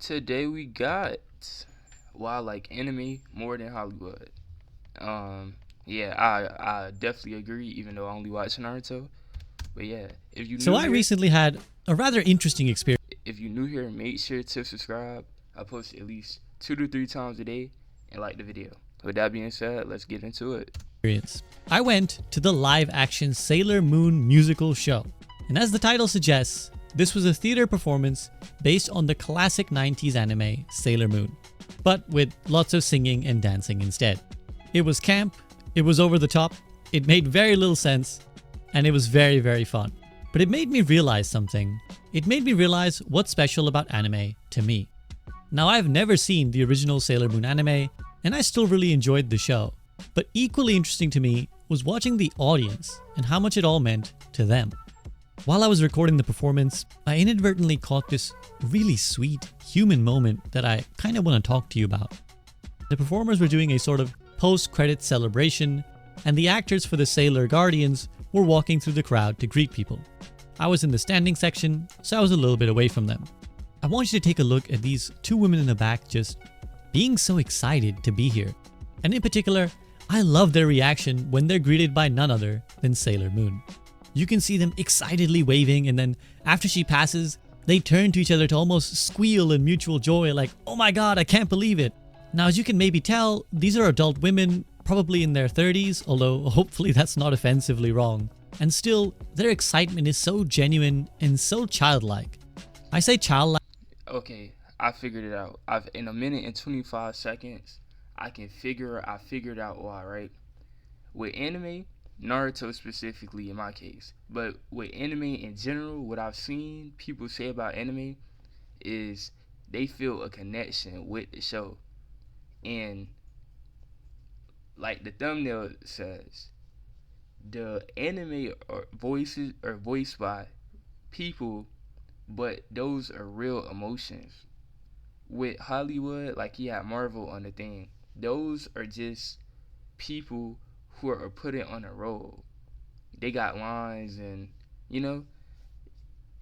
Today we got why I like anime more than Hollywood. Yeah, I definitely agree. Even though I only watch Naruto, but yeah, if you So new I here, recently had a rather interesting make sure to subscribe. I post at least 2 to 3 times a day, and like the video. With that being said, let's get into it. experience. I went to the live action Sailor Moon musical show. And as the title suggests, this was a theater performance based on the classic 90s anime Sailor Moon, but with lots of singing and dancing instead. It was camp, it was over the top, it made very little sense, and it was very, very fun. But it made me realize something. It made me realize what's special about anime to me. Now, I've never seen the original Sailor Moon anime, and I still really enjoyed the show. But equally interesting to me was watching the audience and how much it all meant to them. While I was recording the performance, I inadvertently caught this really sweet human moment that I kind of want to talk to you about. The performers were doing a sort of post-credit celebration, and the actors for the Sailor Guardians were walking through the crowd to greet people. I was in the standing section, so I was a little bit away from them. I want you to take a look at these two women in the back just being so excited to be here. And in particular, I love their reaction when they're greeted by none other than Sailor Moon. You can see them excitedly waving, and then after she passes, they turn to each other to almost squeal in mutual joy like, "Oh my god, I can't believe it." Now, as you can maybe tell, these are adult women, probably in their 30s, although hopefully that's not offensively wrong. And still, their excitement is so genuine and so childlike. I say childlike. Okay, I figured it out. I've in a minute and 25 seconds, I figured out why, right? With anime, Naruto specifically in my case, but with anime in general, what I've seen people say about anime is they feel a connection with the show. And like the thumbnail says, the anime or voices are voiced by people, but those are real emotions. With Hollywood, like you had Marvel on the thing, those are just people who are put it on a role. They got lines and you know,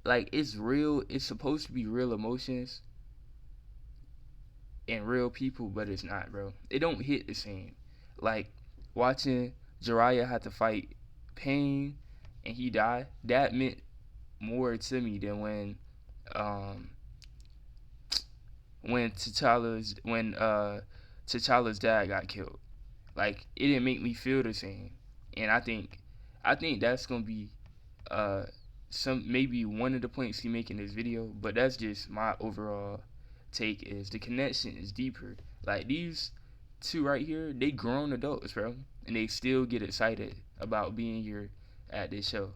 like it's real. It's supposed to be real emotions and real people, but it's not, bro. It don't hit the same. Like watching Jiraiya have to fight Pain and he died. That meant more to me than um when T'Challa's dad got killed. Like it didn't make me feel the same. And I think that's gonna be uh some maybe one of the points he make in this video, but that's just my overall take is the connection is deeper. Like these two right here, they grown adults, bro. And they still get excited about being here at this show.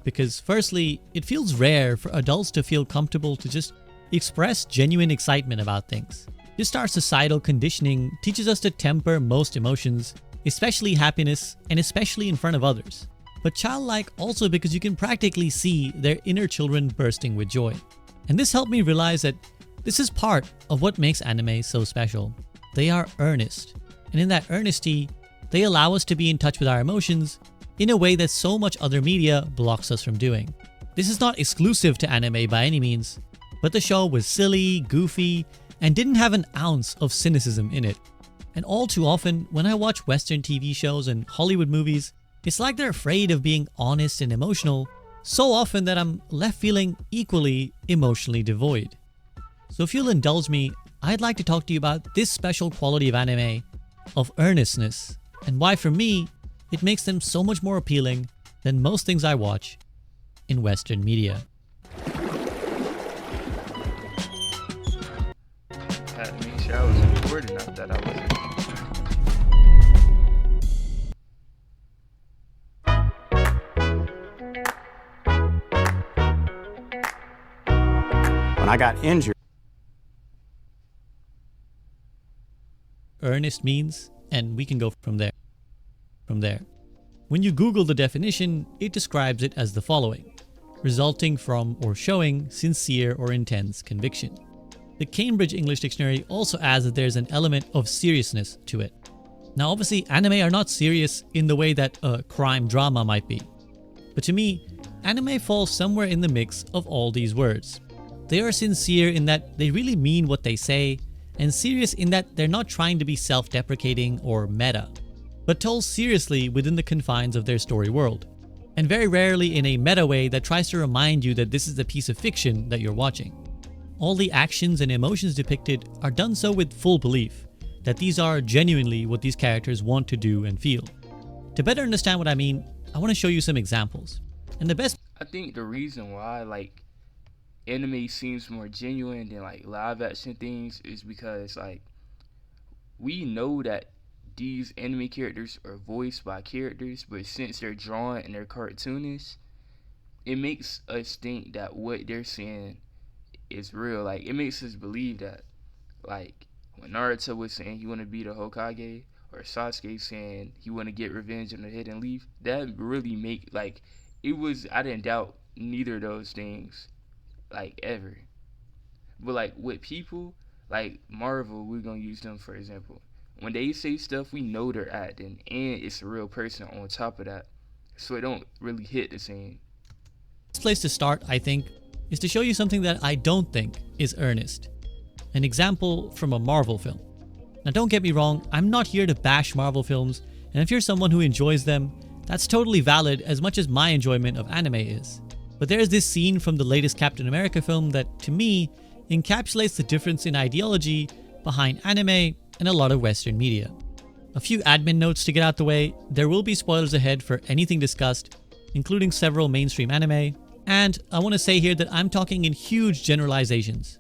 Because firstly, it feels rare for adults to feel comfortable to just express genuine excitement about things. Just our societal conditioning teaches us to temper most emotions, especially happiness and especially in front of others. But childlike also because you can practically see their inner children bursting with joy. And this helped me realize that this is part of what makes anime so special. They are earnest, and in that earnesty, they allow us to be in touch with our emotions in a way that so much other media blocks us from doing. This is not exclusive to anime by any means, but the show was silly, goofy, and didn't have an ounce of cynicism in it. And all too often, when I watch Western TV shows and Hollywood movies, it's like they're afraid of being honest and emotional so often that I'm left feeling equally emotionally devoid. So if you'll indulge me, I'd like to talk to you about this special quality of anime, of earnestness, and why for me, it makes them so much more appealing than most things I watch in Western media. Had to make sure I was recording. I thought I wasn't. When I got injured. Earnest means, and we can go from there. When you Google the definition, it describes it as the following: resulting from or showing sincere or intense conviction. The Cambridge English Dictionary also adds that there's an element of seriousness to it. Now obviously anime are not serious in the way that a crime drama might be. But to me, anime falls somewhere in the mix of all these words. They are sincere in that they really mean what they say, and serious in that they're not trying to be self-deprecating or meta, but told seriously within the confines of their story world, and very rarely in a meta way that tries to remind you that this is a piece of fiction that you're watching. All the actions and emotions depicted are done so with full belief that these are genuinely what these characters want to do and feel. To better understand what I mean, I want to show you some examples. And the best I think the reason why like anime seems more genuine than like live action things is because like we know that these anime characters are voiced by characters, but since they're drawn and they're cartoonish, it makes us think that what they're saying is real. Like it makes us believe that, like when Naruto was saying he want to be the Hokage, or Sasuke saying he want to get revenge on the Hidden Leaf, that really make like it was. I didn't doubt neither of those things, like ever. But like with people like Marvel, we're gonna use them for example. When they say stuff, we know they're acting, and it's a real person on top of that, so it don't really hit the same. place to start, I think, is to show you something that I don't think is earnest. An example from a Marvel film. Now don't get me wrong, I'm not here to bash Marvel films, and if you're someone who enjoys them, that's totally valid as much as my enjoyment of anime is. But there's this scene from the latest Captain America film that, to me, encapsulates the difference in ideology behind anime and a lot of Western media. A few admin notes to get out the way: there will be spoilers ahead for anything discussed, including several mainstream anime, and I want to say here that I'm talking in huge generalizations.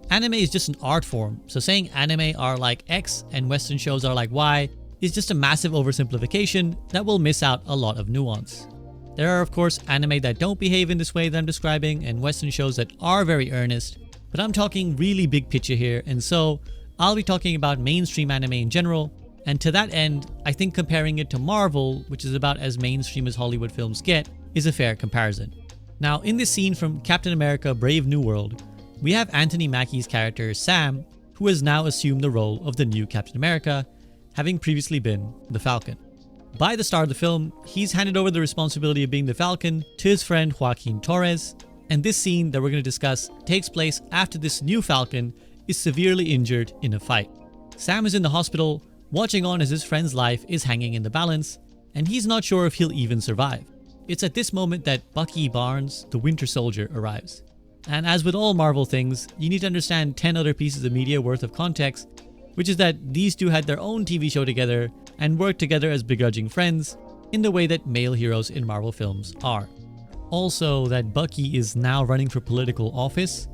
Anime is just an art form, so saying anime are like X and Western shows are like Y is just a massive oversimplification that will miss out a lot of nuance. There are of course anime that don't behave in this way that I'm describing, and Western shows that are very earnest, but I'm talking really big picture here, and so I'll be talking about mainstream anime in general, and to that end, I think comparing it to Marvel, which is about as mainstream as Hollywood films get, is a fair comparison. Now, in this scene from Captain America Brave New World, we have Anthony Mackie's character Sam, who has now assumed the role of the new Captain America, having previously been the Falcon. By the start of the film, he's handed over the responsibility of being the Falcon to his friend Joaquin Torres, and this scene that we're going to discuss takes place after this new Falcon is severely injured in a fight. Sam is in the hospital, watching on as his friend's life is hanging in the balance, and he's not sure if he'll even survive. It's at this moment that Bucky Barnes, the Winter Soldier, arrives. And as with all Marvel things, you need to understand 10 other pieces of media worth of context, which is that these two had their own TV show together and worked together as begrudging friends in the way that male heroes in Marvel films are. Also, that Bucky is now running for political office,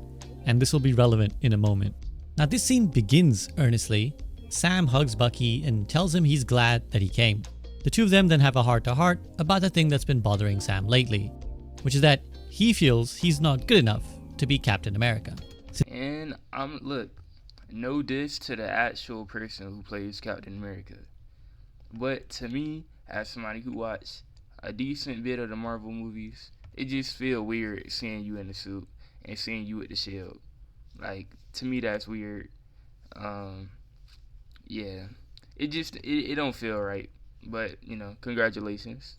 and this will be relevant in a moment. Now, this scene begins earnestly. Sam hugs Bucky and tells him he's glad that he came. The two of them then have a heart-to-heart about the thing that's been bothering Sam lately, which is that he feels he's not good enough to be Captain America. And look, no diss to the actual person who plays Captain America, but to me, as somebody who watched a decent bit of the Marvel movies, it just feel weird seeing you in the suit and seeing you with the shield. Like, to me, that's weird. Yeah, it don't feel right. But, you know, congratulations.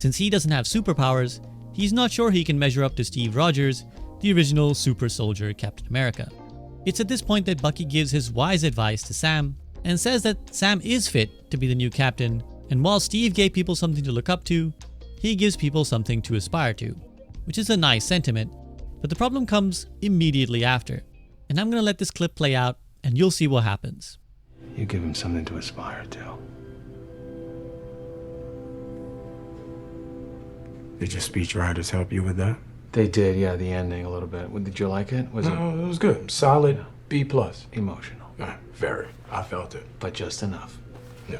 Since he doesn't have superpowers, he's not sure he can measure up to Steve Rogers, the original super soldier Captain America. It's at this point that Bucky gives his wise advice to Sam and says that Sam is fit to be the new captain, and while Steve gave people something to look up to, he gives people something to aspire to, which is a nice sentiment, but the problem comes immediately after. And I'm gonna let this clip play out and you'll see what happens. You give him something to aspire to. Did your speech writers help you with that? They did, yeah, the ending a little bit. Did you like it? No, it was good. Solid B+. Emotional? Very. I felt it. But just enough. Yeah.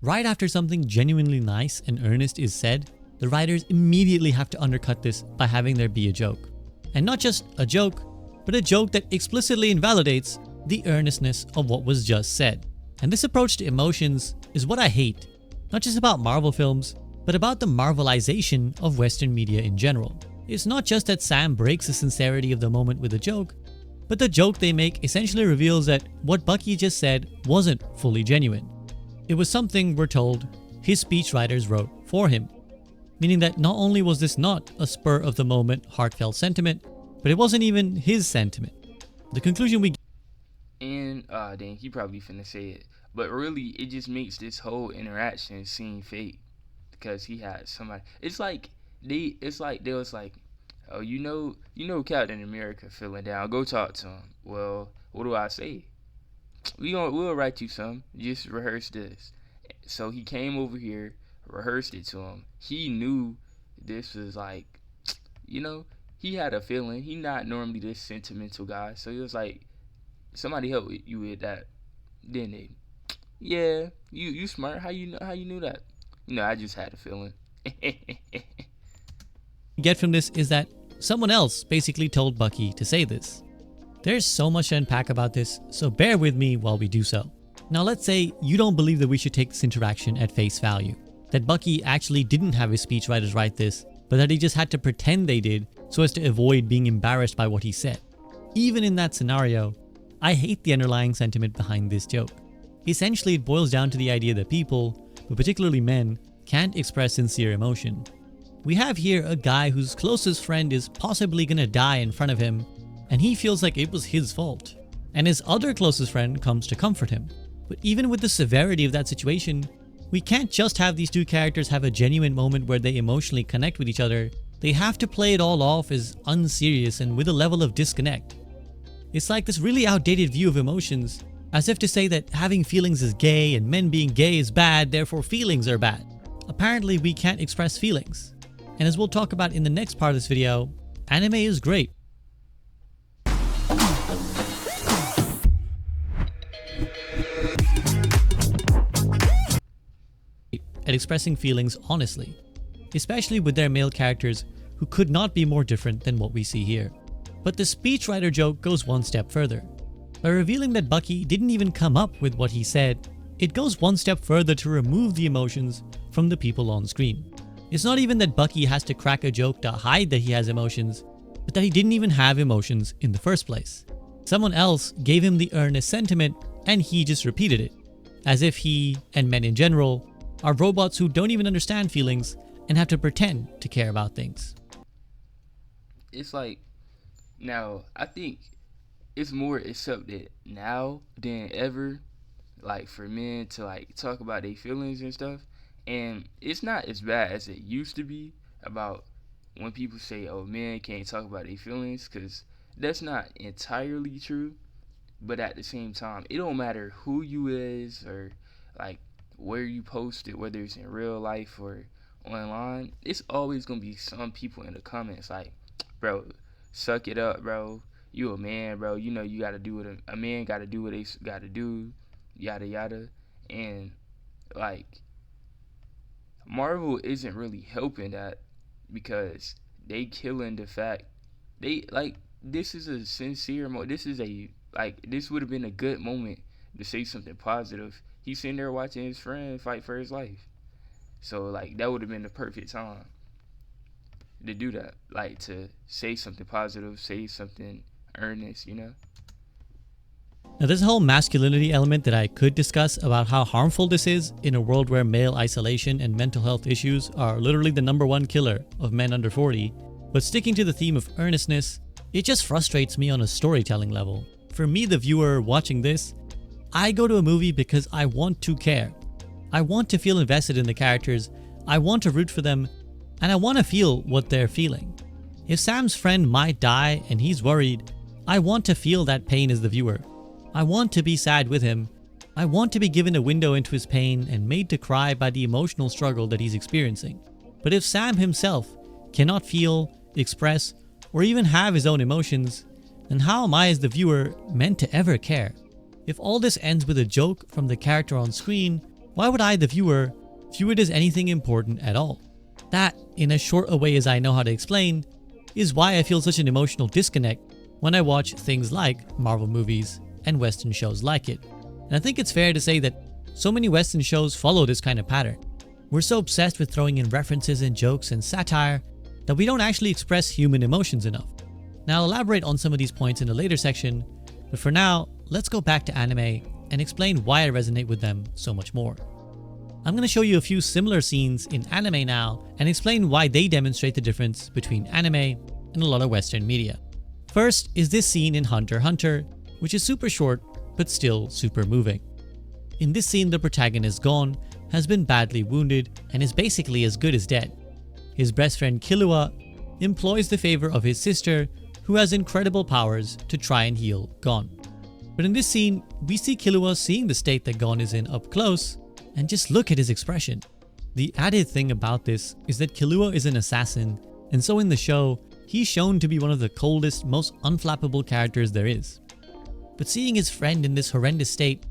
Right after something genuinely nice and earnest is said, the writers immediately have to undercut this by having there be a joke. And not just a joke, but a joke that explicitly invalidates the earnestness of what was just said. And this approach to emotions is what I hate, not just about Marvel films, but about the Marvelization of Western media in general. It's not just that Sam breaks the sincerity of the moment with a joke, but the joke they make essentially reveals that what Bucky just said wasn't fully genuine. It was something, we're told, his speechwriters wrote for him. meaning that not only was this not a spur of the moment heartfelt sentiment, but it wasn't even his sentiment. The conclusion we And dang, he probably finna say it, but really, it just makes this whole interaction seem fake because he had somebody. It's like they was like, oh, you know, Captain America feeling down. Go talk to him. Well, what do I say? We'll write you some. Just rehearse this. So he came over here, rehearsed it to him. He knew this was like, you know, he had a feeling. He not normally this sentimental guy, so he was like, somebody help you with that, didn't they? Yeah, you smart. How you knew that? You know, I just had a feeling. get from this is that someone else basically told Bucky to say this. There's so much to unpack about this, so bear with me while we do so. Now let's say you don't believe that we should take this interaction at face value, that Bucky actually didn't have his speechwriters write this, but that he just had to pretend they did so as to avoid being embarrassed by what he said. Even in that scenario, I hate the underlying sentiment behind this joke. Essentially, it boils down to the idea that people, but particularly men, can't express sincere emotion. We have here a guy whose closest friend is possibly gonna die in front of him, and he feels like it was his fault. And his other closest friend comes to comfort him. But even with the severity of that situation, we can't just have these two characters have a genuine moment where they emotionally connect with each other. They have to play it all off as unserious and with a level of disconnect. It's like this really outdated view of emotions, as if to say that having feelings is gay and men being gay is bad, therefore feelings are bad. Apparently we can't express feelings. And as we'll talk about in the next part of this video, anime is great. At expressing feelings honestly, especially with their male characters who could not be more different than what we see here. But the speechwriter joke goes one step further. By revealing that Bucky didn't even come up with what he said, it goes one step further to remove the emotions from the people on screen. It's not even that Bucky has to crack a joke to hide that he has emotions, but that he didn't even have emotions in the first place. Someone else gave him the earnest sentiment and he just repeated it, as if he, and men in general, are robots who don't even understand feelings and have to pretend to care about things. It's like, now, I think it's more accepted now than ever, like, for men to, like, talk about their feelings and stuff. And it's not as bad as it used to be about when people say, oh, men can't talk about their feelings, because that's not entirely true. But at the same time, it don't matter who you is or, like, where you post it, whether it's in real life or online, it's always gonna be some people in the comments like, bro, suck it up, bro, you a man, bro, you know you gotta do what a man gotta do, what they gotta do, yada yada. And like, Marvel isn't really helping that, because they killing the fact they, like, this is a sincere this would have been a good moment to say something positive. He's sitting there watching his friend fight for his life. So, like, that would have been the perfect time to do that. Like, to say something positive, say something earnest, you know? Now there's a whole masculinity element that I could discuss about how harmful this is in a world where male isolation and mental health issues are literally the #1 killer of men under 40. But sticking to the theme of earnestness, it just frustrates me on a storytelling level. For me, the viewer watching this, I go to a movie because I want to care. I want to feel invested in the characters, I want to root for them, and I want to feel what they're feeling. If Sam's friend might die and he's worried, I want to feel that pain as the viewer. I want to be sad with him. I want to be given a window into his pain and made to cry by the emotional struggle that he's experiencing. But if Sam himself cannot feel, express, or even have his own emotions, then how am I as the viewer meant to ever care? If all this ends with a joke from the character on screen, why would I, the viewer, view it as anything important at all? That, in as short a way as I know how to explain, is why I feel such an emotional disconnect when I watch things like Marvel movies and Western shows like it. And I think it's fair to say that so many Western shows follow this kind of pattern. We're so obsessed with throwing in references and jokes and satire that we don't actually express human emotions enough. Now I'll elaborate on some of these points in a later section, but for now, let's go back to anime and explain why I resonate with them so much more. I'm going to show you a few similar scenes in anime now and explain why they demonstrate the difference between anime and a lot of Western media. First is this scene in Hunter x Hunter, which is super short but still super moving. In this scene, the protagonist Gon has been badly wounded and is basically as good as dead. His best friend Killua employs the favor of his sister, who has incredible powers, to try and heal Gon. But in this scene, we see Killua seeing the state that Gon is in up close, and just look at his expression. The added thing about this is that Killua is an assassin, and so in the show, he's shown to be one of the coldest, most unflappable characters there is. But seeing his friend in this horrendous state,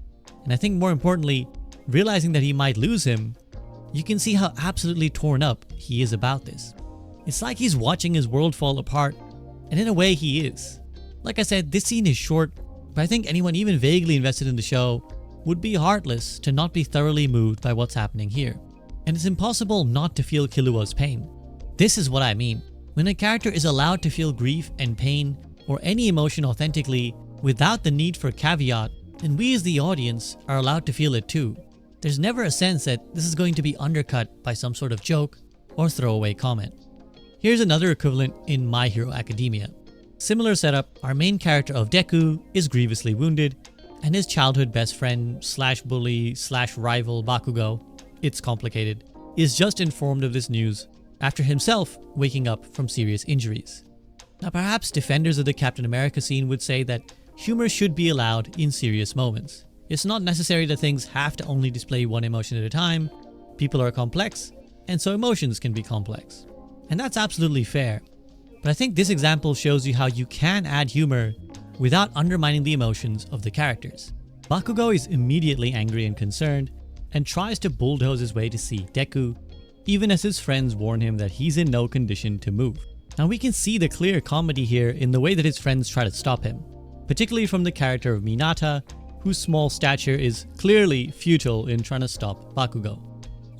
and I think more importantly, realizing that he might lose him, you can see how absolutely torn up he is about this. It's like he's watching his world fall apart, and in a way he is. Like I said, this scene is short, but I think anyone even vaguely invested in the show would be heartless to not be thoroughly moved by what's happening here. And it's impossible not to feel Killua's pain. This is what I mean. When a character is allowed to feel grief and pain, or any emotion authentically, without the need for caveat, then we as the audience are allowed to feel it too. There's never a sense that this is going to be undercut by some sort of joke or throwaway comment. Here's another equivalent in My Hero Academia. Similar setup, our main character of Deku is grievously wounded, and his childhood best friend / bully / rival Bakugo, it's complicated, is just informed of this news after himself waking up from serious injuries. Now perhaps defenders of the Captain America scene would say that humor should be allowed in serious moments. It's not necessary that things have to only display one emotion at a time. People are complex, and so emotions can be complex. And that's absolutely fair. But I think this example shows you how you can add humor without undermining the emotions of the characters. Bakugo is immediately angry and concerned, and tries to bulldoze his way to see Deku, even as his friends warn him that he's in no condition to move. Now we can see the clear comedy here in the way that his friends try to stop him, particularly from the character of Minata, whose small stature is clearly futile in trying to stop Bakugo.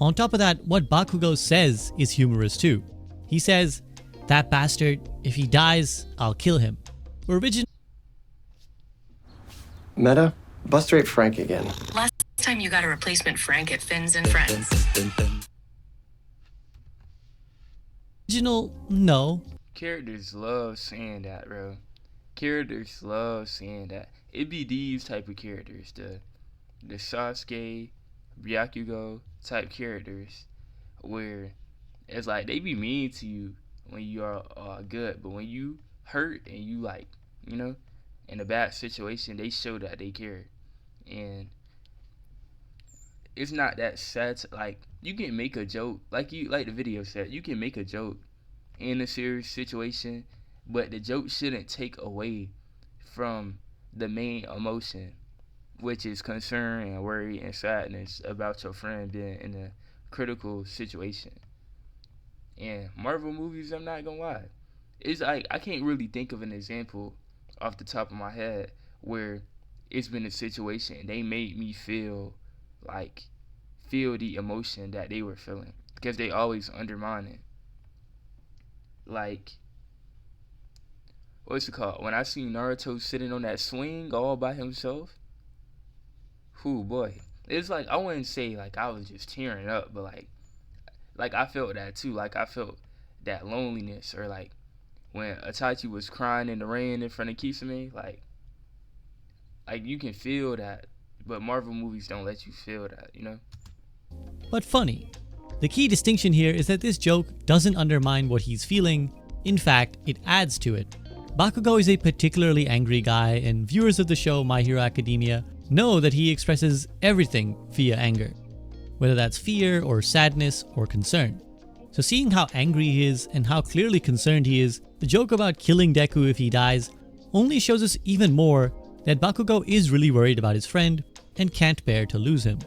On top of that, what Bakugo says is humorous too. He says, "That bastard, if he dies, I'll kill him." Meta, bust rate Frank again. Last time you got a replacement Frank at Fins and Friends. Original, no. Characters love saying that, bro. Characters love saying that. It be these type of characters, the Sasuke, Byakugo type characters, where it's like they be mean to you when you are good, but when you hurt and you like, you know, in a bad situation, they show that they care. And it's not that sad. Like, you can make a joke, like the video said, you can make a joke in a serious situation, but the joke shouldn't take away from the main emotion, which is concern and worry and sadness about your friend being in a critical situation. And Marvel movies, I'm not gonna lie, it's like I can't really think of an example off the top of my head where it's been a situation and they made me feel the emotion that they were feeling, because they always undermine it. Like, what's it called? When I see Naruto sitting on that swing all by himself, whoo boy, it's like I wouldn't say like I was just tearing up, but like I felt that too. Like I felt that loneliness, or like when Itachi was crying in the rain in front of Kisame, like you can feel that, but Marvel movies don't let you feel that, you know? But funny. The key distinction here is that this joke doesn't undermine what he's feeling. In fact, it adds to it. Bakugo is a particularly angry guy, and viewers of the show My Hero Academia know that he expresses everything via anger, whether that's fear or sadness or concern. So seeing how angry he is and how clearly concerned he is, the joke about killing Deku if he dies only shows us even more that Bakugo is really worried about his friend and can't bear to lose him.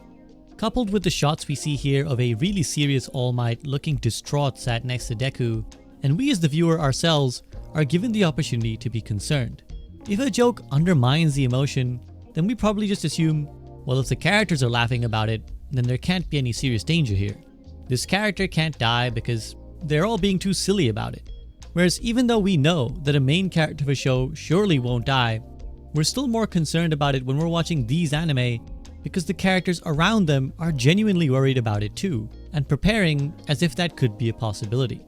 Coupled with the shots we see here of a really serious All Might looking distraught sat next to Deku, and we as the viewer ourselves are given the opportunity to be concerned. If a joke undermines the emotion, then we probably just assume, well, if the characters are laughing about it, then there can't be any serious danger here. This character can't die because they're all being too silly about it. Whereas even though we know that a main character of a show surely won't die, we're still more concerned about it when we're watching these anime because the characters around them are genuinely worried about it too, and preparing as if that could be a possibility.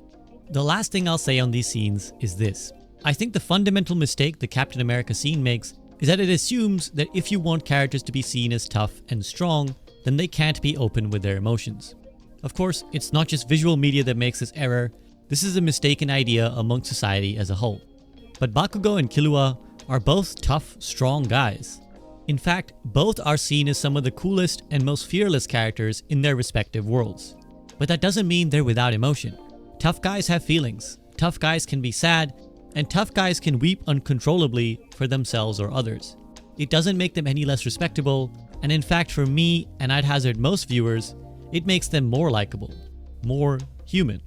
The last thing I'll say on these scenes is this. I think the fundamental mistake the Captain America scene makes is that it assumes that if you want characters to be seen as tough and strong, then they can't be open with their emotions. Of course, it's not just visual media that makes this error. This is a mistaken idea among society as a whole. But Bakugo and Killua are both tough, strong guys. In fact, both are seen as some of the coolest and most fearless characters in their respective worlds. But that doesn't mean they're without emotion. Tough guys have feelings, tough guys can be sad, and tough guys can weep uncontrollably for themselves or others. It doesn't make them any less respectable, and in fact for me, and I'd hazard most viewers, it makes them more likable, more human.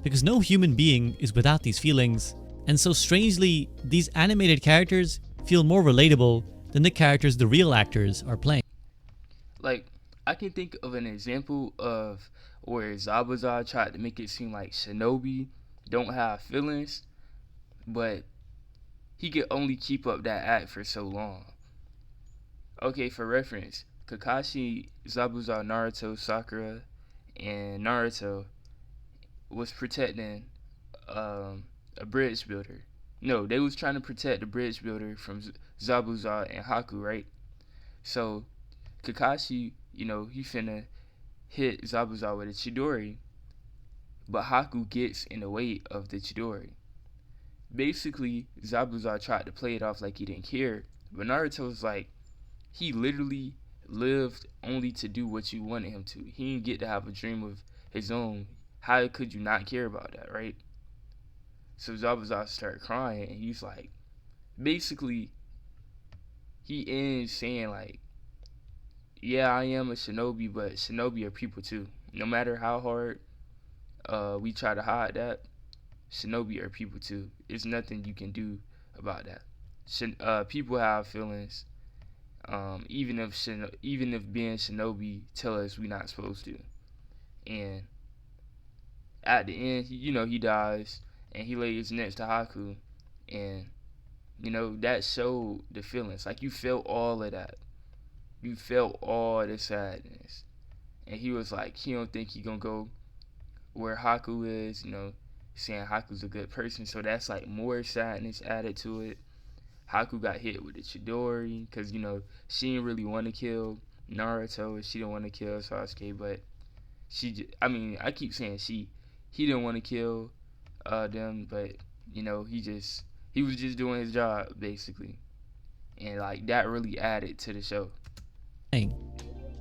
Because no human being is without these feelings, and so strangely, these animated characters feel more relatable than the characters the real actors are playing. Like, I can think of an example of where Zabuza tried to make it seem like Shinobi don't have feelings, but he could only keep up that act for so long. Okay, for reference, Kakashi, Zabuza, Naruto, Sakura, and Naruto was protecting a bridge builder. No, they was trying to protect the bridge builder from Zabuza and Haku, right? So Kakashi, he finna hit Zabuza with a Chidori, but Haku gets in the way of the Chidori. Basically, Zabuza tried to play it off like he didn't care, but Naruto was like, he literally lived only to do what you wanted him to. He didn't get to have a dream of his own. How could you not care about that, right? So Zabuza started crying, and he's like, basically, he ends saying like, yeah, I am a shinobi, but shinobi are people too. No matter how hard we try to hide that, shinobi are people too. There's nothing you can do about that. People have feelings, even if being shinobi tell us we're not supposed to. And at the end, he dies, and he lays next to Haku, and that showed the feelings. Like, you felt all of that. You felt all the sadness. And he was like, he don't think he gonna go where Haku is, saying Haku's a good person. So that's like more sadness added to it. Haku got hit with the Chidori because, she didn't really want to kill Naruto, and she didn't want to kill Sasuke, but I keep saying he didn't want to kill them, but, he was just doing his job, basically. And, like, that really added to the show.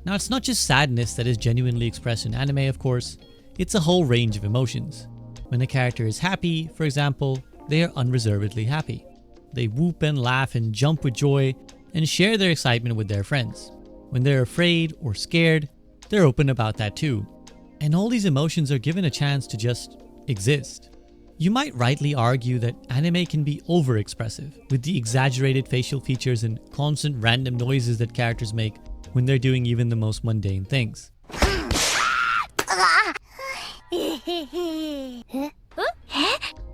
Now, it's not just sadness that is genuinely expressed in anime, of course. It's a whole range of emotions. When a character is happy, for example, they are unreservedly happy. They whoop and laugh and jump with joy and share their excitement with their friends. When they're afraid or scared, they're open about that too. And all these emotions are given a chance to just exist. You might rightly argue that anime can be over-expressive, with the exaggerated facial features and constant random noises that characters make when they're doing even the most mundane things.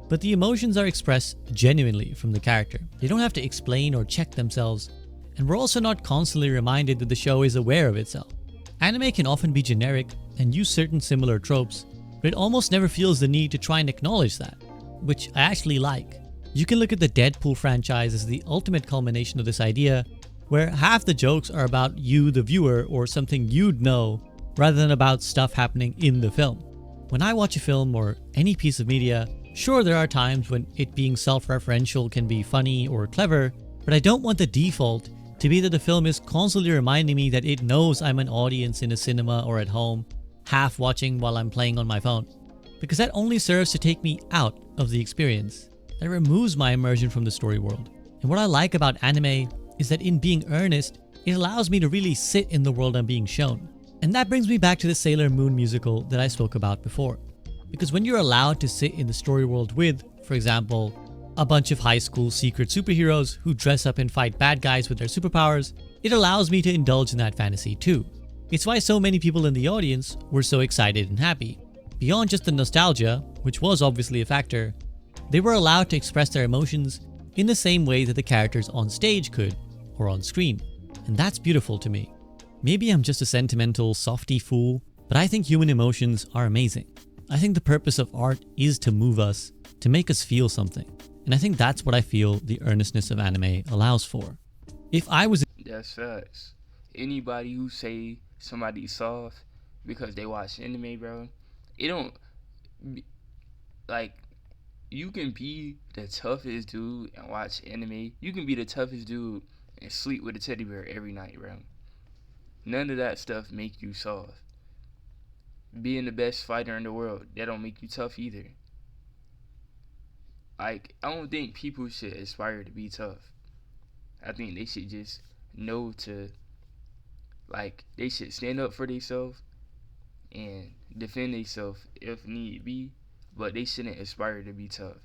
But the emotions are expressed genuinely from the character. They don't have to explain or check themselves, and we're also not constantly reminded that the show is aware of itself. Anime can often be generic and use certain similar tropes, but it almost never feels the need to try and acknowledge that, which I actually like. You can look at the Deadpool franchise as the ultimate culmination of this idea, where half the jokes are about you, the viewer, or something you'd know, rather than about stuff happening in the film. When I watch a film or any piece of media, sure, there are times when it being self-referential can be funny or clever, but I don't want the default to be that the film is constantly reminding me that it knows I'm an audience in a cinema or at home, half watching while I'm playing on my phone. Because that only serves to take me out of the experience. That removes my immersion from the story world. And what I like about anime is that in being earnest, it allows me to really sit in the world I'm being shown. And that brings me back to the Sailor Moon musical that I spoke about before. Because when you're allowed to sit in the story world with, for example, a bunch of high school secret superheroes who dress up and fight bad guys with their superpowers, it allows me to indulge in that fantasy too. It's why so many people in the audience were so excited and happy. Beyond just the nostalgia, which was obviously a factor, they were allowed to express their emotions in the same way that the characters on stage could, or on screen. And that's beautiful to me. Maybe I'm just a sentimental softy fool, but I think human emotions are amazing. I think the purpose of art is to move us, to make us feel something. And I think that's what I feel the earnestness of anime allows for. If I was That's facts. Anybody who say somebody's soft because they watch anime, bro, it don't like. You can be the toughest dude and watch anime. You can be the toughest dude and sleep with a teddy bear every night, bro. None of that stuff make you soft. Being the best fighter in the world, that don't make you tough either. Like, I don't think people should aspire to be tough. I think they should just know to, like, they should stand up for themselves and defend themselves if need be, but they shouldn't aspire to be tough.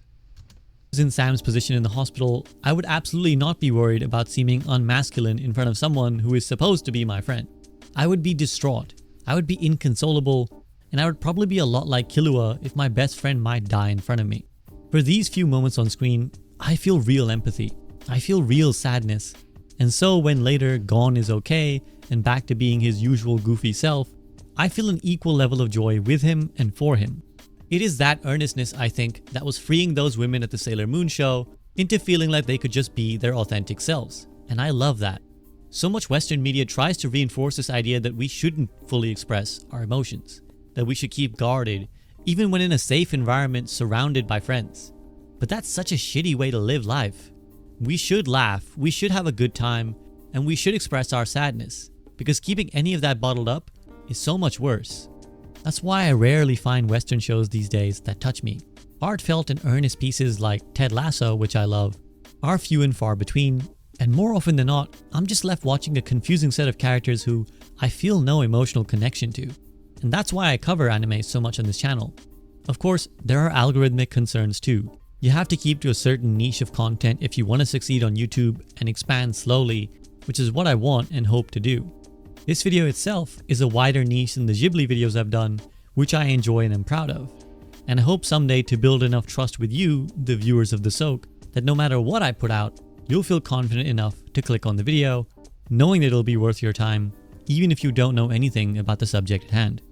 in Sam's position in the hospital, I would absolutely not be worried about seeming unmasculine in front of someone who is supposed to be my friend. I would be distraught, I would be inconsolable, and I would probably be a lot like Killua if my best friend might die in front of me. For these few moments on screen, I feel real empathy. I feel real sadness. And so when later Gon is okay and back to being his usual goofy self, I feel an equal level of joy with him and for him. It is that earnestness, I think, that was freeing those women at the Sailor Moon show into feeling like they could just be their authentic selves. And I love that. So much Western media tries to reinforce this idea that we shouldn't fully express our emotions, that we should keep guarded, even when in a safe environment surrounded by friends. But that's such a shitty way to live life. We should laugh, we should have a good time, and we should express our sadness, because keeping any of that bottled up is so much worse. That's why I rarely find Western shows these days that touch me. Heartfelt and earnest pieces like Ted Lasso, which I love, are few and far between, and more often than not, I'm just left watching a confusing set of characters who I feel no emotional connection to. And that's why I cover anime so much on this channel. Of course, there are algorithmic concerns too. You have to keep to a certain niche of content if you want to succeed on YouTube and expand slowly, which is what I want and hope to do. This video itself is a wider niche than the Ghibli videos I've done, which I enjoy and am proud of. And I hope someday to build enough trust with you, the viewers of The Soak, that no matter what I put out, you'll feel confident enough to click on the video, knowing that it'll be worth your time, even if you don't know anything about the subject at hand.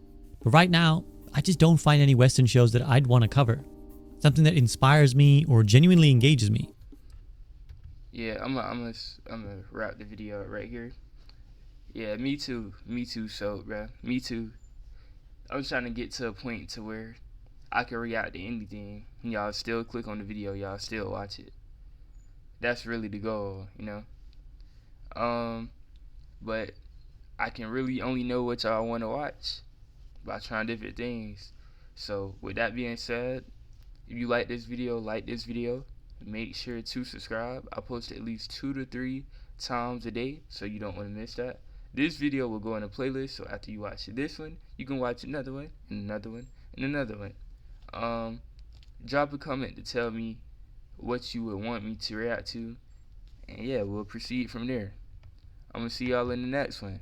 But right now, I just don't find any Western shows that I'd want to cover. Something that inspires me or genuinely engages me. Yeah, I'm gonna wrap the video up right here. Yeah, me too, so, bruh, me too. I'm trying to get to a point to where I can react to anything, and y'all still click on the video, y'all still watch it. That's really the goal, you know? But I can really only know what y'all want to watch by trying different things. So, with that being said, if you like this video, make sure to subscribe. I post at least 2 to 3 times a day, so you don't want to miss that. This video will go in a playlist, so after you watch this one, you can watch another one, and another one, and another one. Drop a comment to tell me what you would want me to react to, and yeah, we'll proceed from there. I'm gonna see y'all in the next one.